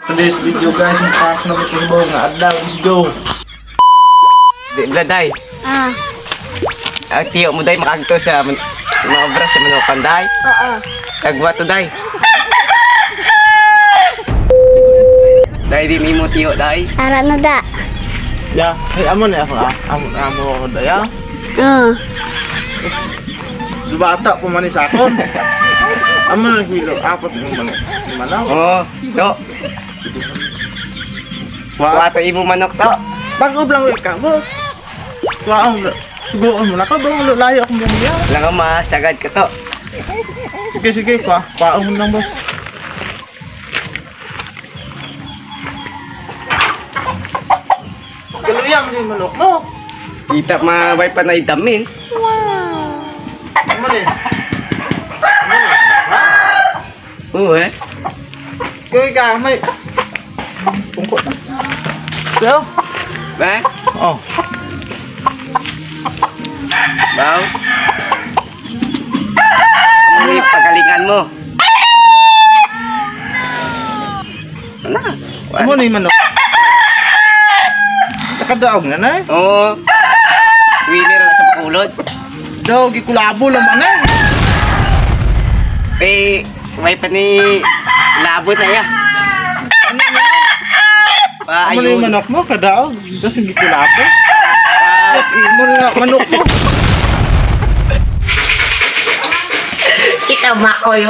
Today's video guys, mag-pack na matumbaw nga adlaw. Let's go! Di ba, day? Ang tiyo mo, day, makagto sa mga obras sa mga panday. Oo. Kagwa to, day. Day, di mo tiyo, day. Ara na da. Ya, ay amo na ako amo ako daya. Oo. Bata po man sa akon. Amo na hilo apat ng manok. Manok. Oo, to. Wato imo manok to. Bago lang ka, boss. Wow, subukan mo na ka, bro. Layo akong bumaya. Lang ang masagad ka to. Sige, paong mo lang, boss. Galuyang din manok mo. Kita maway pa na itamins. Amo na. Oo, eh. Kaya ka, may... Tungkot na. Hello? Ba? Oh. Baw? Ano yung pagalingan mo? Ano? Amo na yung manok. Nakadaog na na eh. Oo. Winner na sa pakulod. Daog, ikulabo naman eh. May pa ni labot na ya. Amo na yung manok mo, kadaog. Tapos yung ikulabo. Imo na manok mo. Kita makoy.